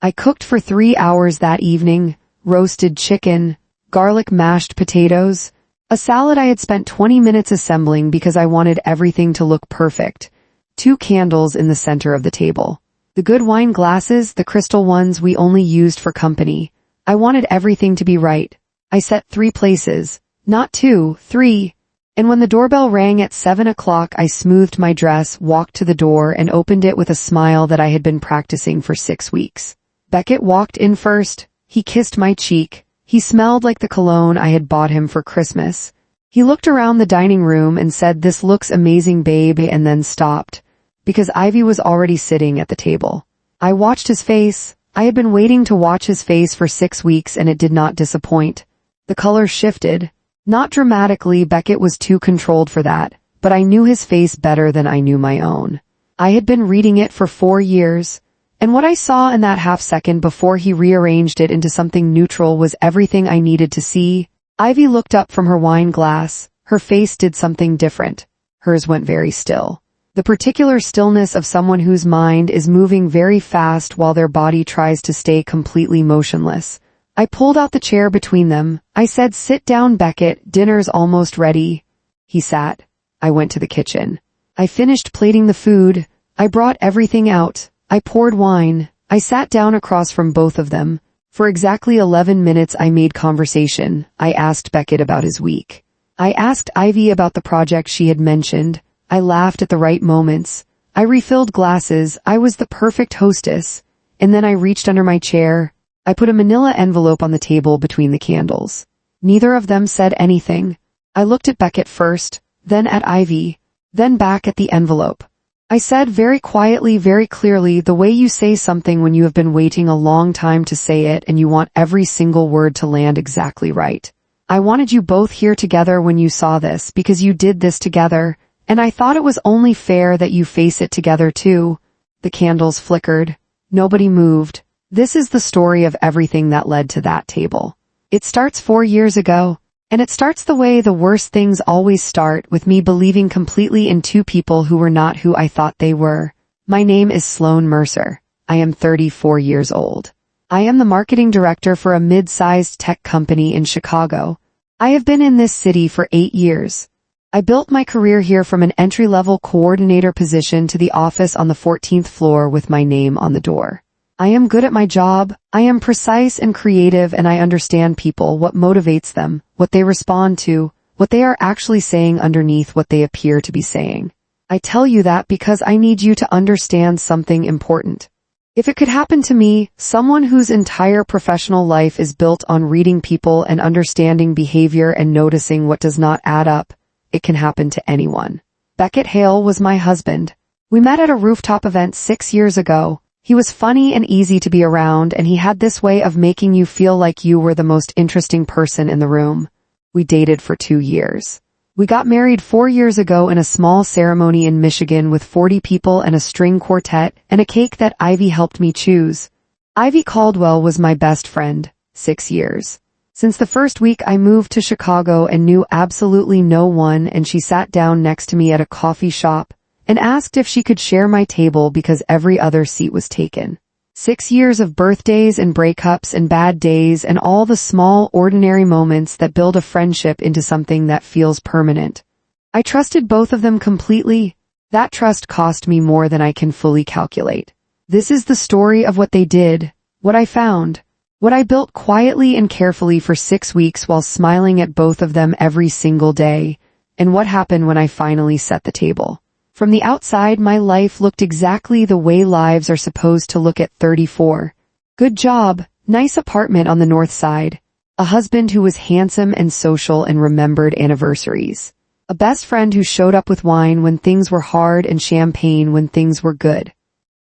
I cooked for 3 hours that evening, roasted chicken, garlic mashed potatoes, a salad I had spent 20 minutes assembling because I wanted everything to look perfect, 2 candles in the center of the table. The good wine glasses, the crystal ones we only used for company. I wanted everything to be right. I set 3 places, not 2, 3. And when the doorbell rang at 7 o'clock, I smoothed my dress, walked to the door, and opened it with a smile that I had been practicing for 6 weeks. Beckett walked in first. He kissed my cheek. He smelled like the cologne I had bought him for Christmas. He looked around the dining room and said, "This looks amazing, babe," and then stopped, because Ivy was already sitting at the table. I watched his face. I had been waiting to watch his face for 6 weeks, and it did not disappoint. The color shifted. Not dramatically, Beckett was too controlled for that, but I knew his face better than I knew my own. I had been reading it for 4 years, and what I saw in that half second before he rearranged it into something neutral was everything I needed to see. Ivy looked up from her wine glass. Her face did something different. Hers went very still. The particular stillness of someone whose mind is moving very fast while their body tries to stay completely motionless. I pulled out the chair between them. I said, "Sit down, Beckett. Dinner's almost ready." He sat. I went to the kitchen. I finished plating the food. I brought everything out. I poured wine. I sat down across from both of them. For exactly 11 minutes I made conversation. I asked Beckett about his week. I asked Ivy about the project she had mentioned. I laughed at the right moments. I refilled glasses. I was the perfect hostess. And then I reached under my chair. I put a manila envelope on the table between the candles. Neither of them said anything. I looked at Beckett first, then at Ivy, then back at the envelope. I said very quietly, very clearly, the way you say something when you have been waiting a long time to say it and you want every single word to land exactly right. I wanted you both here together when you saw this because you did this together, and I thought it was only fair that you face it together too. The candles flickered. Nobody moved. This is the story of everything that led to that table. It starts 4 years ago. And it starts the way the worst things always start, with me believing completely in 2 people who were not who I thought they were. My name is Sloan Mercer. I am 34 years old. I am the marketing director for a mid-sized tech company in Chicago. I have been in this city for 8 years. I built my career here from an entry-level coordinator position to the office on the 14th floor with my name on the door. I am good at my job. I am precise and creative, and I understand people, what motivates them, what they respond to, what they are actually saying underneath what they appear to be saying. I tell you that because I need you to understand something important. If it could happen to me, someone whose entire professional life is built on reading people and understanding behavior and noticing what does not add up, it can happen to anyone. Beckett Hale was my husband. We met at a rooftop event 6 years ago. He was funny and easy to be around, and he had this way of making you feel like you were the most interesting person in the room. We dated for 2 years. We got married 4 years ago in a small ceremony in Michigan with 40 people and a string quartet and a cake that Ivy helped me choose. Ivy Caldwell was my best friend. 6 years. Since the first week I moved to Chicago and knew absolutely no one, and she sat down next to me at a coffee shop and asked if she could share my table because every other seat was taken. 6 years of birthdays and breakups and bad days and all the small, ordinary moments that build a friendship into something that feels permanent. I trusted both of them completely. That trust cost me more than I can fully calculate. This is the story of what they did, what I found, what I built quietly and carefully for 6 weeks while smiling at both of them every single day, and what happened when I finally set the table. From the outside, my life looked exactly the way lives are supposed to look at 34. Good job, nice apartment on the north side, a husband who was handsome and social and remembered anniversaries, a best friend who showed up with wine when things were hard and champagne when things were good.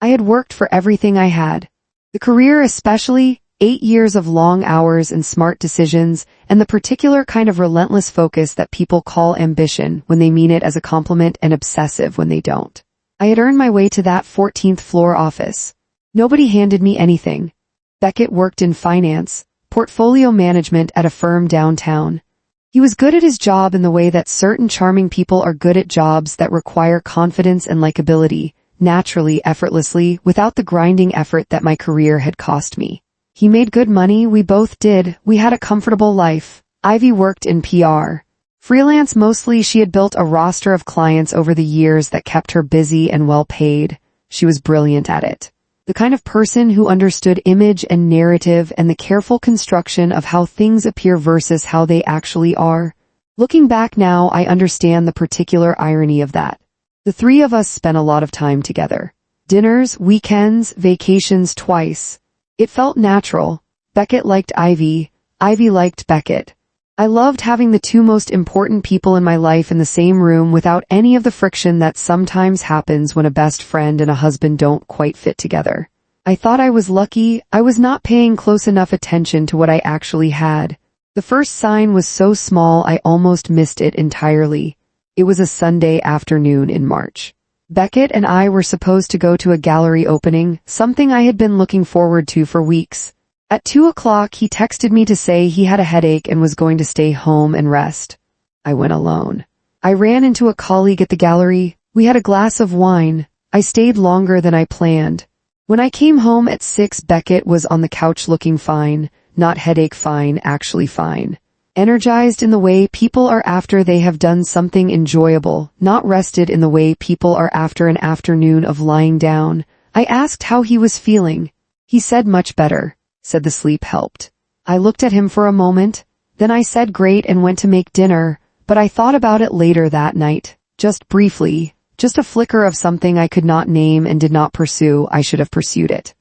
I had worked for everything I had. The career especially, 8 years of long hours and smart decisions, and the particular kind of relentless focus that people call ambition when they mean it as a compliment and obsessive when they don't. I had earned my way to that 14th floor office. Nobody handed me anything. Beckett worked in finance, portfolio management at a firm downtown. He was good at his job in the way that certain charming people are good at jobs that require confidence and likability, naturally, effortlessly, without the grinding effort that my career had cost me. He made good money, we both did, we had a comfortable life. Ivy worked in PR. Freelance mostly. She had built a roster of clients over the years that kept her busy and well paid. She was brilliant at it. The kind of person who understood image and narrative and the careful construction of how things appear versus how they actually are. Looking back now, I understand the particular irony of that. The three of us spent a lot of time together. Dinners, weekends, vacations twice. It felt natural. Beckett liked Ivy. Ivy liked Beckett. I loved having the two most important people in my life in the same room without any of the friction that sometimes happens when a best friend and a husband don't quite fit together. I thought I was lucky. I was not paying close enough attention to what I actually had. The first sign was so small I almost missed it entirely. It was a Sunday afternoon in March. Beckett and I were supposed to go to a gallery opening, something I had been looking forward to for weeks. At 2 o'clock, he texted me to say he had a headache and was going to stay home and rest. I went alone. I ran into a colleague at the gallery. We had a glass of wine. I stayed longer than I planned. When I came home at 6, Beckett was on the couch looking fine, not headache fine, actually fine. Energized in the way people are after they have done something enjoyable, not rested in the way people are after an afternoon of lying down. I asked how he was feeling. He said much better. Said the sleep helped. I looked at him for a moment, then I said great and went to make dinner, but I thought about it later that night, just briefly, just a flicker of something I could not name and did not pursue. I should have pursued it.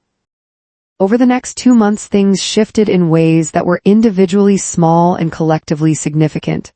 Over the next 2 months, things shifted in ways that were individually small and collectively significant.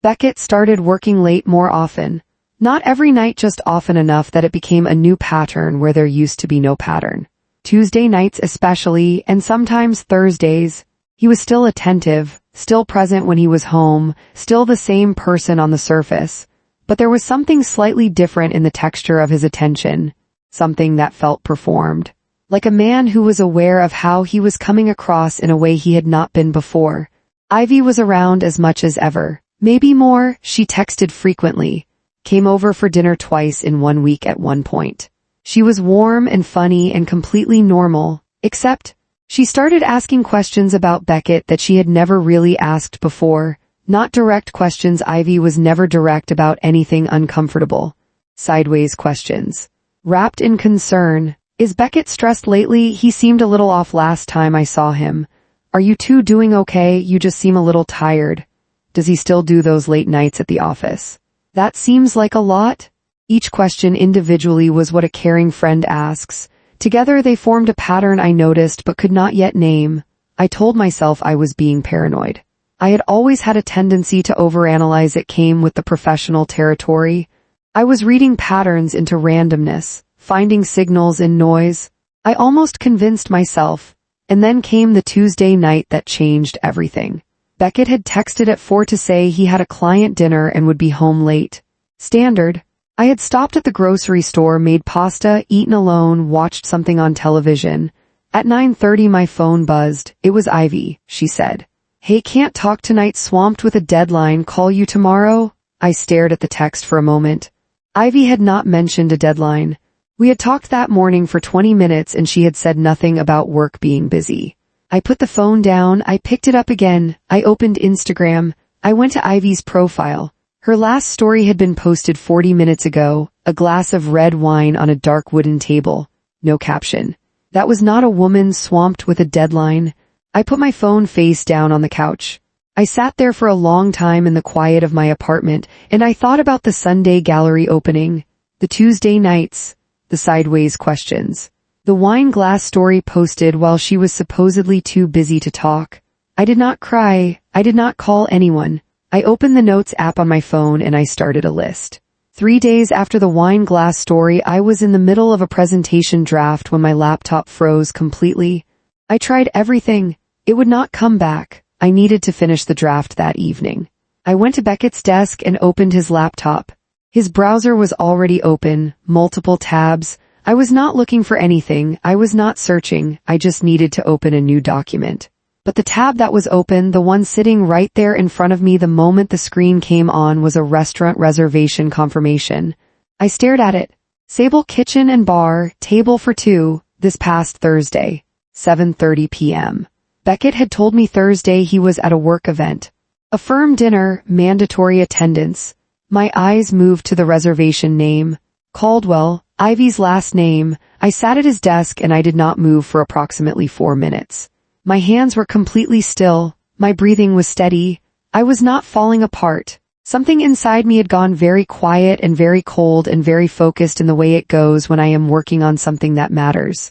Beckett started working late more often. Not every night, just often enough that it became a new pattern where there used to be no pattern. Tuesday nights especially, and sometimes Thursdays. He was still attentive, still present when he was home, still the same person on the surface. But there was something slightly different in the texture of his attention, something that felt performed. Like a man who was aware of how he was coming across in a way he had not been before. Ivy was around as much as ever. Maybe more. She texted frequently. Came over for dinner twice in 1 week at one point. She was warm and funny and completely normal, except she started asking questions about Beckett that she had never really asked before. Not direct questions. Ivy was never direct about anything uncomfortable. Sideways questions. Wrapped in concern. Is Beckett stressed lately? He seemed a little off last time I saw him. Are you two doing okay? You just seem a little tired. Does he still do those late nights at the office? That seems like a lot. Each question individually was what a caring friend asks. Together they formed a pattern I noticed but could not yet name. I told myself I was being paranoid. I had always had a tendency to overanalyze. It came with the professional territory. I was reading patterns into randomness, finding signals in noise. I almost convinced myself. And then came the Tuesday night that changed everything. Beckett had texted at 4 to say he had a client dinner and would be home late. Standard. I had stopped at the grocery store, made pasta, eaten alone, watched something on television. At 9:30 my phone buzzed. It was Ivy, she said. Hey, can't talk tonight, swamped with a deadline, call you tomorrow? I stared at the text for a moment. Ivy had not mentioned a deadline. We had talked that morning for 20 minutes and she had said nothing about work being busy. I put the phone down, I picked it up again, I opened Instagram, I went to Ivy's profile. Her last story had been posted 40 minutes ago, a glass of red wine on a dark wooden table. No caption. That was not a woman swamped with a deadline. I put my phone face down on the couch. I sat there for a long time in the quiet of my apartment, and I thought about the Sunday gallery opening, the Tuesday nights, the sideways questions, the wine glass story posted while she was supposedly too busy to talk. I did not cry. I did not call anyone. I opened the notes app on my phone and I started a list. 3 days after the wine glass story, I was in the middle of a presentation draft when my laptop froze completely. I tried everything. It would not come back. I needed to finish the draft that evening. I went to Beckett's desk and opened his laptop. His browser was already open, multiple tabs. I was not looking for anything. I was not searching. I just needed to open a new document. But the tab that was open, the one sitting right there in front of me the moment the screen came on, was a restaurant reservation confirmation. I stared at it. Sable Kitchen and Bar, table for two, this past Thursday, 7:30 p.m. Beckett had told me Thursday he was at a work event. A firm dinner, mandatory attendance. My eyes moved to the reservation name. Caldwell, Ivy's last name. I sat at his desk and I did not move for approximately 4 minutes. My hands were completely still. My breathing was steady. I was not falling apart. Something inside me had gone very quiet and very cold and very focused in the way it goes when I am working on something that matters.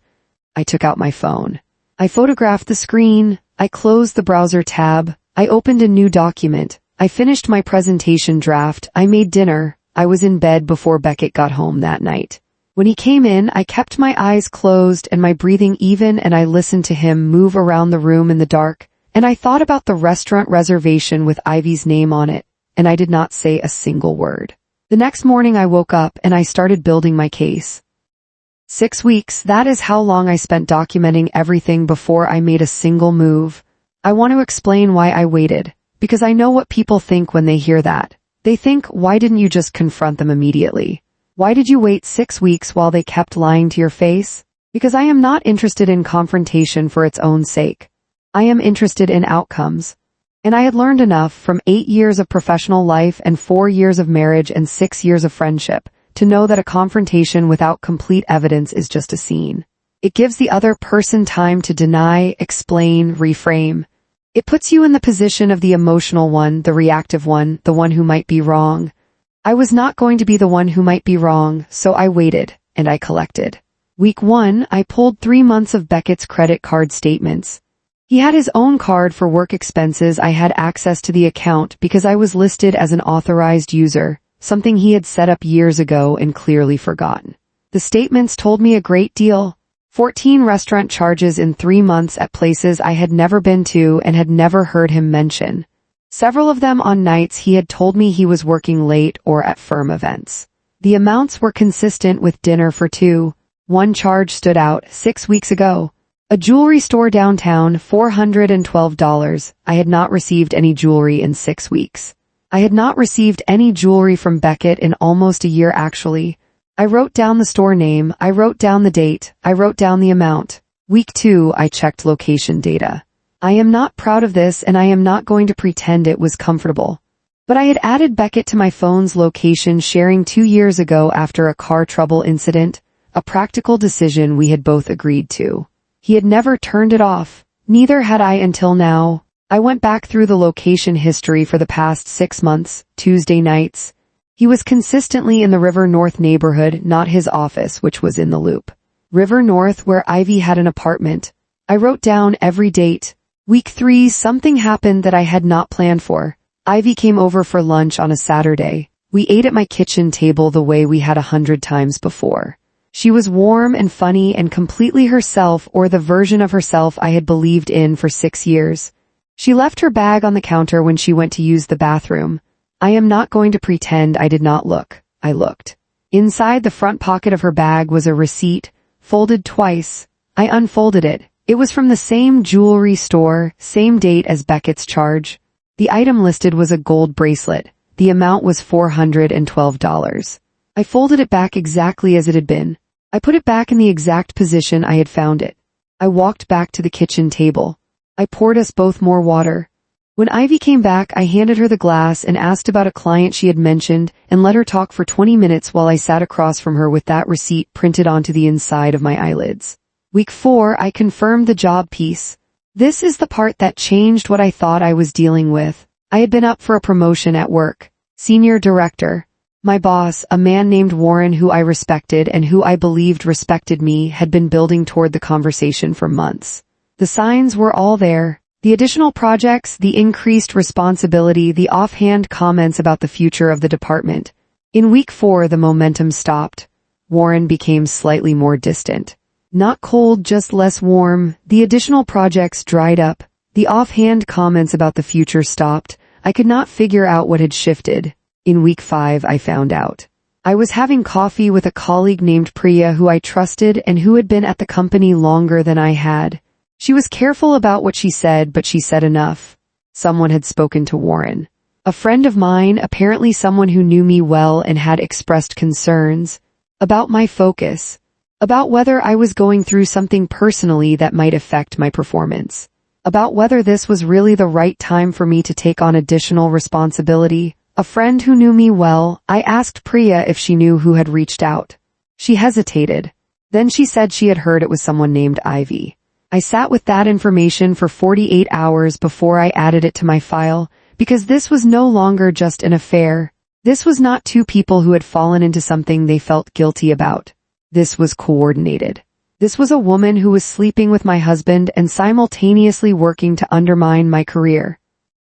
I took out my phone. I photographed the screen. I closed the browser tab. I opened a new document. I finished my presentation draft. I made dinner. I was in bed before Beckett got home that night. When he came in, I kept my eyes closed and my breathing even, and I listened to him move around the room in the dark, and I thought about the restaurant reservation with Ivy's name on it, and I did not say a single word. The next morning I woke up and I started building my case. 6 weeks, that is how long I spent documenting everything before I made a single move. I want to explain why I waited, because I know what people think when they hear that. They think, why didn't you just confront them immediately? Why did you wait 6 weeks while they kept lying to your face? Because I am not interested in confrontation for its own sake. I am interested in outcomes. And I had learned enough from 8 years of professional life and 4 years of marriage and 6 years of friendship to know that a confrontation without complete evidence is just a scene. It gives the other person time to deny, explain, reframe. It puts you in the position of the emotional one, the reactive one, the one who might be wrong. I was not going to be the one who might be wrong, so I waited, and I collected. Week 1, I pulled 3 months of Beckett's credit card statements. He had his own card for work expenses. I had access to the account because I was listed as an authorized user, something he had set up years ago and clearly forgotten. The statements told me a great deal. 14 restaurant charges in 3 months at places I had never been to and had never heard him mention. Several of them on nights he had told me he was working late or at firm events. The amounts were consistent with dinner for two. One charge stood out 6 weeks ago. A jewelry store downtown, $412. I had not received any jewelry in 6 weeks. I had not received any jewelry from Beckett in almost a year actually. I wrote down the store name, I wrote down the date, I wrote down the amount. Week 2, I checked location data. I am not proud of this and I am not going to pretend it was comfortable. But I had added Beckett to my phone's location sharing 2 years ago after a car trouble incident, a practical decision we had both agreed to. He had never turned it off. Neither had I until now. I went back through the location history for the past 6 months, Tuesday nights. He was consistently in the River North neighborhood, not his office, which was in the Loop. River North, where Ivy had an apartment. I wrote down every date. Week 3, something happened that I had not planned for. Ivy came over for lunch on a Saturday. We ate at my kitchen table the way we had 100 times before. She was warm and funny and completely herself, or the version of herself I had believed in for 6 years. She left her bag on the counter when she went to use the bathroom. I am not going to pretend I did not look. I looked. Inside the front pocket of her bag was a receipt, folded twice. I unfolded it. It was from the same jewelry store, same date as Beckett's charge. The item listed was a gold bracelet. The amount was $412. I folded it back exactly as it had been. I put it back in the exact position I had found it. I walked back to the kitchen table. I poured us both more water. When Ivy came back, I handed her the glass and asked about a client she had mentioned and let her talk for 20 minutes while I sat across from her with that receipt printed onto the inside of my eyelids. Week 4, I confirmed the job piece. This is the part that changed what I thought I was dealing with. I had been up for a promotion at work. Senior director. My boss, a man named Warren who I respected and who I believed respected me, had been building toward the conversation for months. The signs were all there. The additional projects, the increased responsibility, the offhand comments about the future of the department. In week 4, the momentum stopped. Warren became slightly more distant. Not cold, just less warm. The additional projects dried up. The offhand comments about the future stopped. I could not figure out what had shifted. In week 5, I found out. I was having coffee with a colleague named Priya who I trusted and who had been at the company longer than I had. She was careful about what she said, but she said enough. Someone had spoken to Warren. A friend of mine, apparently someone who knew me well and had expressed concerns. about my focus, about whether I was going through something personally that might affect my performance, about whether this was really the right time for me to take on additional responsibility. A friend who knew me well, I asked Priya if she knew who had reached out. She hesitated. Then she said she had heard it was someone named Ivy. I sat with that information for 48 hours before I added it to my file, because this was no longer just an affair. This was not two people who had fallen into something they felt guilty about. This was coordinated. This was a woman who was sleeping with my husband and simultaneously working to undermine my career.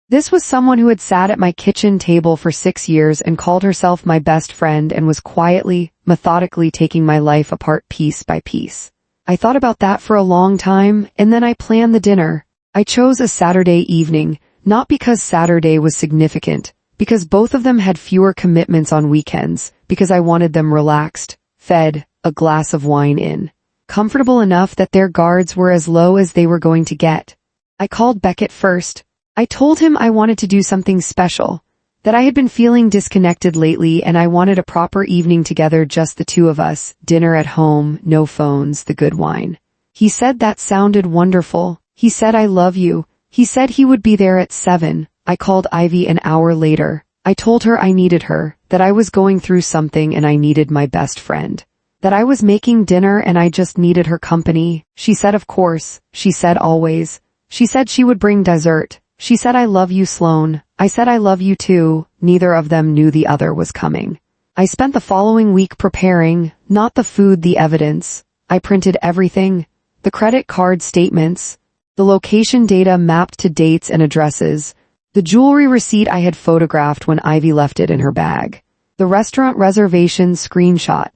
This was someone who had sat at my kitchen table for 6 years and called herself my best friend and was quietly, methodically taking my life apart piece by piece. I thought about that for a long time, and then I planned the dinner. I chose a Saturday evening, not because Saturday was significant, because both of them had fewer commitments on weekends, because I wanted them relaxed, fed, a glass of wine in, comfortable enough that their guards were as low as they were going to get. I called Beckett first. I told him I wanted to do something special, that I had been feeling disconnected lately and I wanted a proper evening together, just the two of us, dinner at home, no phones, the good wine. He said that sounded wonderful. He said I love you. He said he would be there at 7. I called Ivy an hour later. I told her I needed her, that I was going through something and I needed my best friend. That I was making dinner and I just needed her company. She said of course. She said always. She said she would bring dessert. She said I love you, Sloan. I said I love you too. Neither of them knew the other was coming. I spent the following week preparing, not the food, the evidence. I printed everything. The credit card statements, the location data mapped to dates and addresses, the jewelry receipt I had photographed when Ivy left it in her bag, the restaurant reservation screenshot,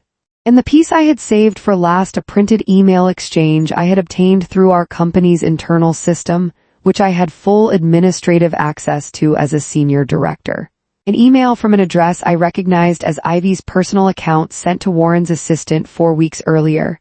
and the piece I had saved for last, a printed email exchange I had obtained through our company's internal system, which I had full administrative access to as a senior director. An email from an address I recognized as Ivy's personal account sent to Warren's assistant 4 weeks earlier.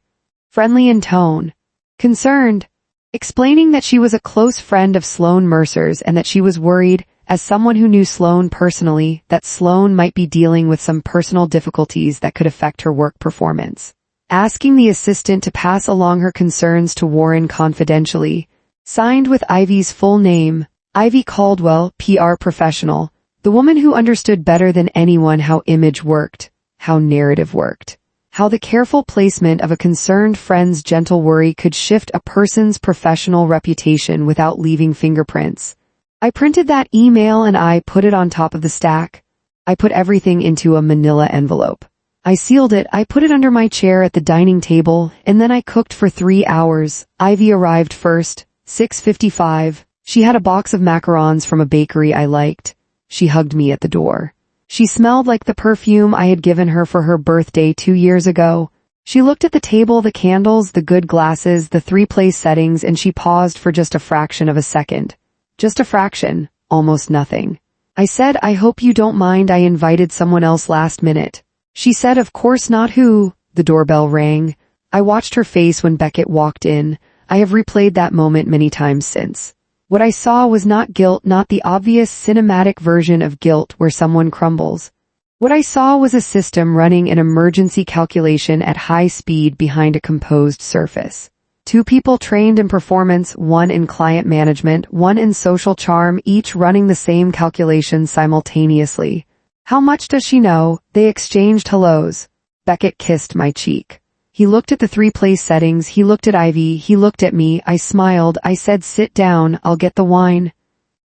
Friendly in tone. Concerned. Explaining that she was a close friend of Sloan Mercer's and that she was worried, as someone who knew Sloan personally, that Sloan might be dealing with some personal difficulties that could affect her work performance. Asking the assistant to pass along her concerns to Warren confidentially. Signed with Ivy's full name, Ivy Caldwell, PR professional, the woman who understood better than anyone how image worked, how narrative worked, how the careful placement of a concerned friend's gentle worry could shift a person's professional reputation without leaving fingerprints. I printed that email and I put it on top of the stack. I put everything into a manila envelope. I sealed it, I put it under my chair at the dining table, and then I cooked for 3 hours. Ivy arrived first. 6:55. She had a box of macarons from a bakery I liked. She hugged me at the door. She smelled like the perfume I had given her for her birthday 2 years ago. She looked at the table, the candles, the good glasses, the 3-place settings, and she paused for just a fraction of a second. Just a fraction, almost nothing. I said, I hope you don't mind, I invited someone else last minute. She said, of course not. Who? The doorbell rang. I watched her face when Beckett walked in. I have replayed that moment many times since. What I saw was not guilt, not the obvious cinematic version of guilt where someone crumbles. What I saw was a system running an emergency calculation at high speed behind a composed surface. 2 people trained in performance, one in client management, one in social charm, each running the same calculation simultaneously. How much does she know? They exchanged hellos. Beckett kissed my cheek. He looked at the 3-place settings, he looked at Ivy, he looked at me, I smiled, I said sit down, I'll get the wine.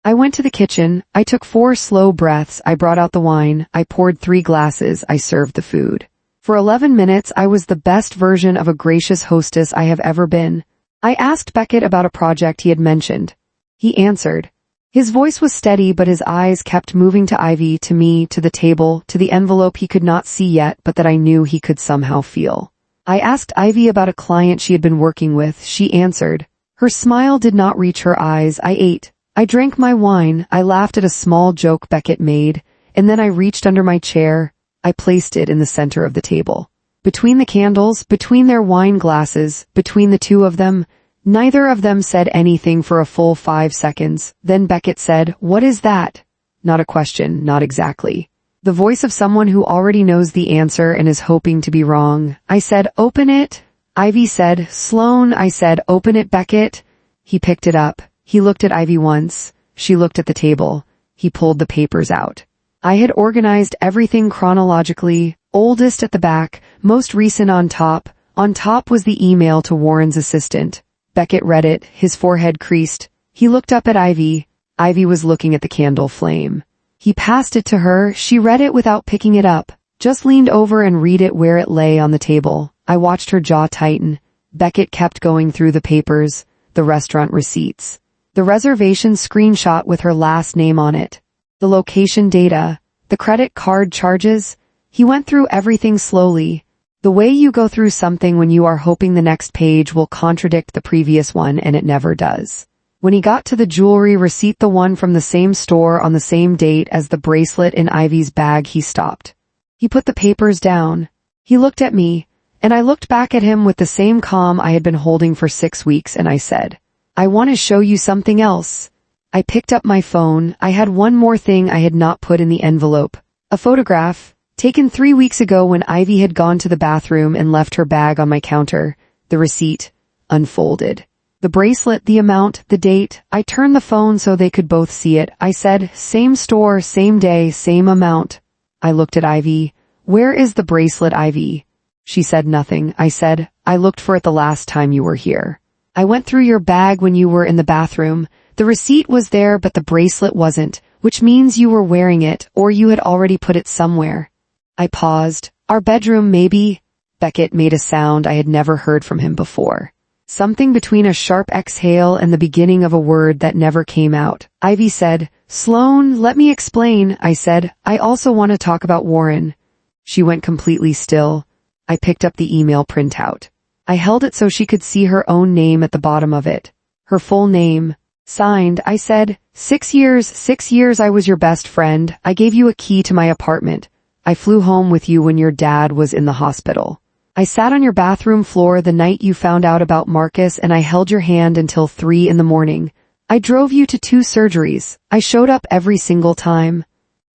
I went to the kitchen, I took 4 slow breaths, I brought out the wine, I poured 3 glasses, I served the food. For 11 minutes I was the best version of a gracious hostess I have ever been. I asked Beckett about a project he had mentioned. He answered. His voice was steady but his eyes kept moving to Ivy, to me, to the table, to the envelope he could not see yet but that I knew he could somehow feel. I asked Ivy about a client she had been working with. She answered. Her smile did not reach her eyes. I ate. I drank my wine. I laughed at a small joke Beckett made, and then I reached under my chair. I placed it in the center of the table. Between the candles, between their wine glasses, between the 2 of them, neither of them said anything for a full 5 seconds. Then Beckett said, what is that? Not a question, not exactly. The voice of someone who already knows the answer and is hoping to be wrong. I said, "Open it." Ivy said, "Sloan." I said, "Open it, Beckett." He picked it up. He looked at Ivy once. She looked at the table. He pulled the papers out. I had organized everything chronologically, oldest at the back, most recent on top. On top was the email to Warren's assistant. Beckett read it, his forehead creased. He looked up at Ivy. Ivy was looking at the candle flame. He passed it to her. She read it without picking it up, just leaned over and read it where it lay on the table. I watched her jaw tighten. Beckett kept going through the papers, the restaurant receipts, the reservation screenshot with her last name on it, the location data, the credit card charges. He went through everything slowly. The way you go through something when you are hoping the next page will contradict the previous one, and it never does. When he got to the jewelry receipt, the one from the same store on the same date as the bracelet in Ivy's bag, he stopped. He put the papers down. He looked at me, and I looked back at him with the same calm I had been holding for 6 weeks, and I said, "I want to show you something else." I picked up my phone. I had one more thing I had not put in the envelope. A photograph, taken 3 weeks ago when Ivy had gone to the bathroom and left her bag on my counter. The receipt, unfolded. The bracelet, the amount, the date. I turned the phone so they could both see it. I said, "Same store, same day, same amount." I looked at Ivy. "Where is the bracelet, Ivy?" She said nothing. I said, "I looked for it the last time you were here. I went through your bag when you were in the bathroom. The receipt was there, but the bracelet wasn't, which means you were wearing it, or you had already put it somewhere." I paused. "Our bedroom, maybe?" Beckett made a sound I had never heard from him before. Something between a sharp exhale and the beginning of a word that never came out. Ivy said, "Sloan, let me explain." I said, "I also want to talk about Warren." She went completely still. I picked up the email printout. I held it so she could see her own name at the bottom of it. Her full name. Signed. I said, 6 years I was your best friend. I gave you a key to my apartment. I flew home with you when your dad was in the hospital. I sat on your bathroom floor the night you found out about Marcus, and I held your hand until 3 in the morning. I drove you to 2 surgeries. I showed up every single time.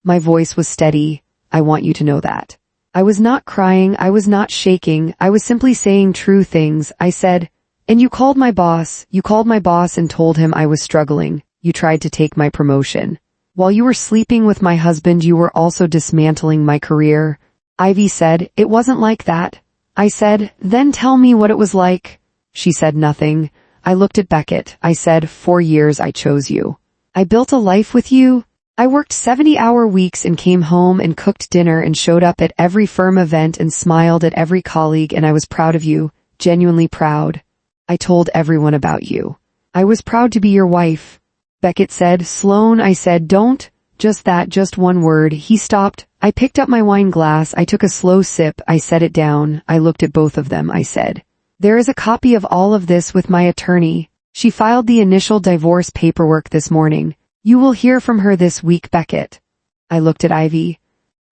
My voice was steady. I want you to know that. I was not crying. I was not shaking. I was simply saying true things. I said, "And you called my boss. You called my boss and told him I was struggling. You tried to take my promotion. While you were sleeping with my husband, you were also dismantling my career." Ivy said, "It wasn't like that." I said, "Then tell me what it was like." She said nothing. I looked at Beckett. I said, 4 years I chose you. I built a life with you. I worked 70-hour weeks and came home and cooked dinner and showed up at every firm event and smiled at every colleague, and I was proud of you, genuinely proud. I told everyone about you. I was proud to be your wife." Beckett said, "Sloan." I said, "Don't." Just that, just one word. He stopped. I picked up my wine glass. I took a slow sip. I set it down. I looked at both of them. I said, "There is a copy of all of this with my attorney. She filed the initial divorce paperwork this morning. You will hear from her this week, Beckett." I looked at Ivy.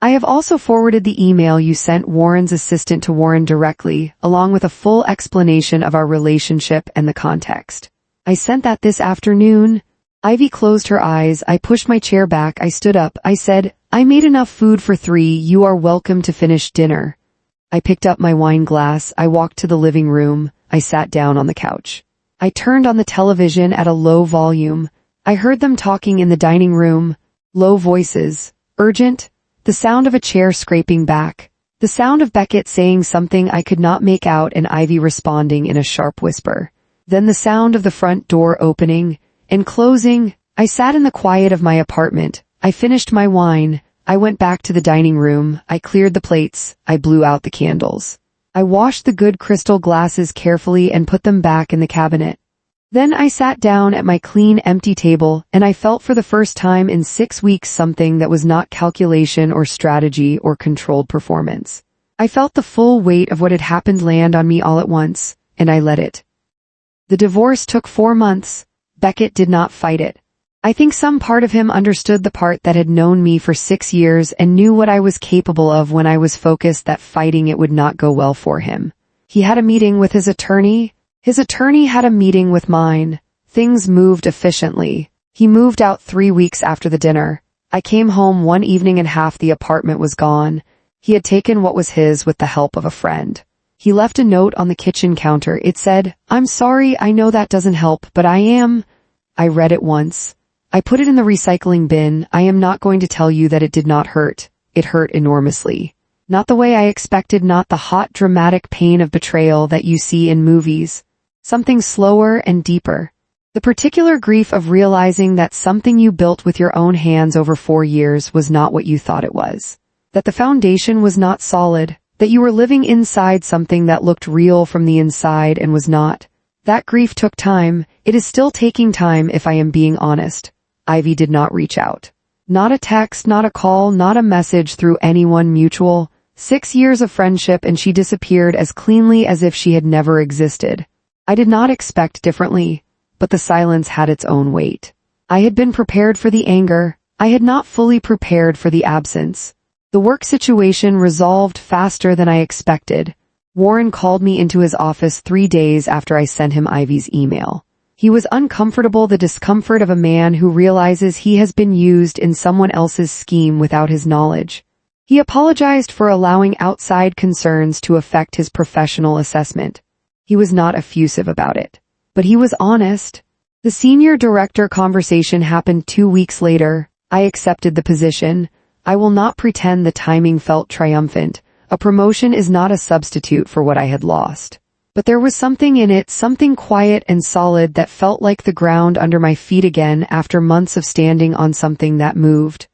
"I have also forwarded the email you sent Warren's assistant to Warren directly, along with a full explanation of our relationship and the context. I sent that this afternoon." Ivy closed her eyes. I pushed my chair back. I stood up. I said, "I made enough food for 3. You are welcome to finish dinner." I picked up my wine glass. I walked to the living room. I sat down on the couch. I turned on the television at a low volume. I heard them talking in the dining room. Low voices. Urgent. The sound of a chair scraping back. The sound of Beckett saying something I could not make out and Ivy responding in a sharp whisper. Then the sound of the front door opening and closing. I sat in the quiet of my apartment. I finished my wine. I went back to the dining room. I cleared the plates. I blew out the candles. I washed the good crystal glasses carefully and put them back in the cabinet. Then I sat down at my clean, empty table, and I felt for the first time in 6 weeks something that was not calculation or strategy or controlled performance. I felt the full weight of what had happened land on me all at once, and I let it. The divorce took 4 months. Beckett did not fight it. I think some part of him understood the part that had known me for 6 years and knew what I was capable of when I was focused, that fighting it would not go well for him. He had a meeting with his attorney. His attorney had a meeting with mine. Things moved efficiently. He moved out 3 weeks after the dinner. I came home one evening and half the apartment was gone. He had taken what was his with the help of a friend. He left a note on the kitchen counter. It said, "I'm sorry, I know that doesn't help, but I am." I read it once. I put it in the recycling bin. I am not going to tell you that it did not hurt. It hurt enormously. Not the way I expected, not the hot, dramatic pain of betrayal that you see in movies. Something slower and deeper. The particular grief of realizing that something you built with your own hands over 4 years was not what you thought it was. That the foundation was not solid. That you were living inside something that looked real from the inside and was not. That grief took time. It is still taking time if I am being honest. Ivy did not reach out. Not a text, not a call, not a message through anyone mutual. 6 years of friendship and she disappeared as cleanly as if she had never existed. I did not expect differently, but the silence had its own weight. I had been prepared for the anger. I had not fully prepared for the absence. The work situation resolved faster than I expected. Warren called me into his office 3 days after I sent him Ivy's email. He was uncomfortable, the discomfort of a man who realizes he has been used in someone else's scheme without his knowledge. He apologized for allowing outside concerns to affect his professional assessment. He was not effusive about it, but he was honest. The senior director conversation happened 2 weeks later. I accepted the position. I will not pretend the timing felt triumphant. A promotion is not a substitute for what I had lost. But there was something in it, something quiet and solid that felt like the ground under my feet again after months of standing on something that moved.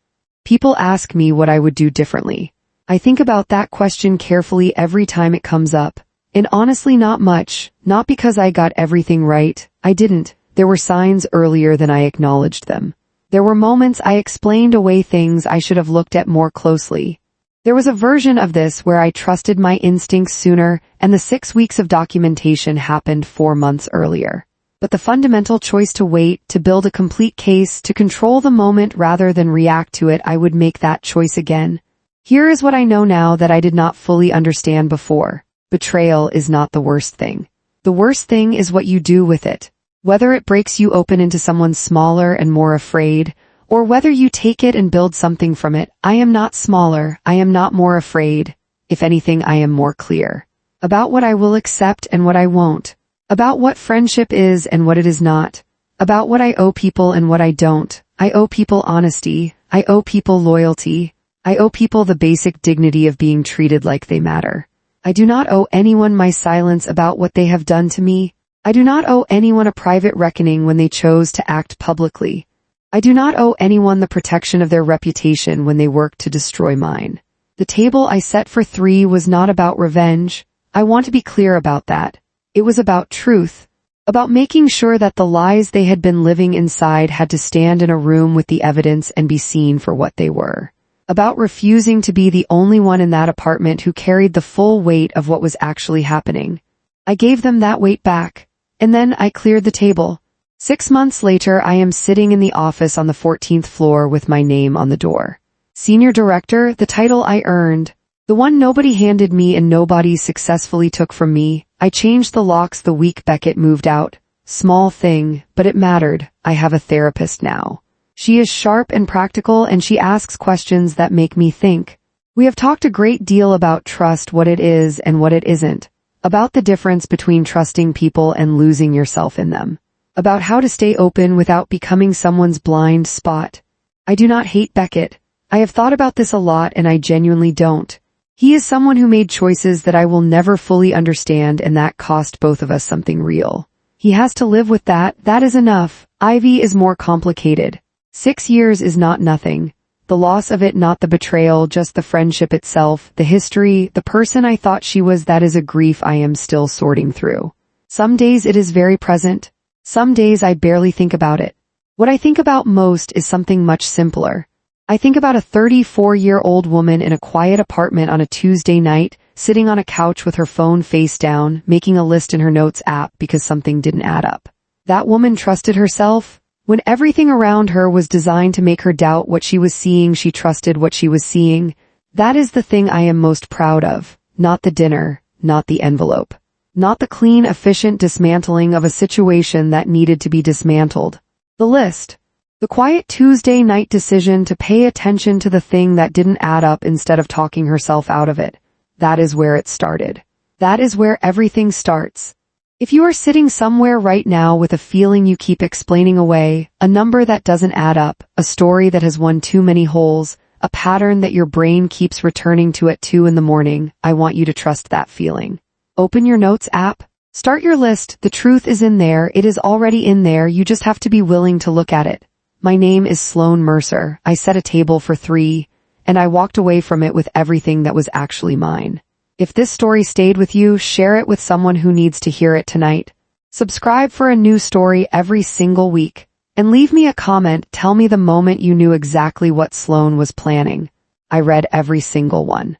People ask me what I would do differently. I think about that question carefully every time it comes up. And honestly, not much. Not because I got everything right. I didn't. There were signs earlier than I acknowledged them. There were moments I explained away things I should have looked at more closely. There was a version of this where I trusted my instincts sooner, and the 6 weeks of documentation happened 4 months earlier. But the fundamental choice to wait, to build a complete case, to control the moment rather than react to it, I would make that choice again. Here is what I know now that I did not fully understand before. Betrayal is not the worst thing. The worst thing is what you do with it. Whether it breaks you open into someone smaller and more afraid, or whether you take it and build something from it. I am not smaller, I am not more afraid. If anything, I am more clear. About what I will accept and what I won't. About what friendship is and what it is not. About what I owe people and what I don't. I owe people honesty. I owe people loyalty. I owe people the basic dignity of being treated like they matter. I do not owe anyone my silence about what they have done to me. I do not owe anyone a private reckoning when they chose to act publicly. I do not owe anyone the protection of their reputation when they worked to destroy mine. The table I set for 3 was not about revenge. I want to be clear about that. It was about truth. About making sure that the lies they had been living inside had to stand in a room with the evidence and be seen for what they were. About refusing to be the only one in that apartment who carried the full weight of what was actually happening. I gave them that weight back. And then I cleared the table. 6 months later, I am sitting in the office on the 14th floor with my name on the door. Senior Director, the title I earned. The one nobody handed me and nobody successfully took from me. I changed the locks the week Beckett moved out. Small thing, but it mattered. I have a therapist now. She is sharp and practical and she asks questions that make me think. We have talked a great deal about trust, what it is and what it isn't. About the difference between trusting people and losing yourself in them. About how to stay open without becoming someone's blind spot. I do not hate Beckett. I have thought about this a lot and I genuinely don't. He is someone who made choices that I will never fully understand and that cost both of us something real. He has to live with that, that is enough. Ivy is more complicated. 6 years is not nothing. The loss of it, not the betrayal, just the friendship itself, the history, the person I thought she was, that is a grief I am still sorting through. Some days it is very present. Some days I barely think about it. What I think about most is something much simpler. I think about a 34-year-old woman in a quiet apartment on a Tuesday night, sitting on a couch with her phone face down, making a list in her notes app because something didn't add up. That woman trusted herself. When everything around her was designed to make her doubt what she was seeing, she trusted what she was seeing. That is the thing I am most proud of. Not the dinner, not the envelope. Not the clean, efficient dismantling of a situation that needed to be dismantled. The list. The quiet Tuesday night decision to pay attention to the thing that didn't add up instead of talking herself out of it. That is where it started. That is where everything starts. If you are sitting somewhere right now with a feeling you keep explaining away, a number that doesn't add up, a story that has won too many holes, a pattern that your brain keeps returning to at 2 a.m, I want you to trust that feeling. Open your notes app. Start your list. The truth is in there. It is already in there. You just have to be willing to look at it. My name is Sloan Mercer. I set a table for 3, and I walked away from it with everything that was actually mine. If this story stayed with you, share it with someone who needs to hear it tonight. Subscribe for a new story every single week. And leave me a comment. Tell me the moment you knew exactly what Sloan was planning. I read every single one.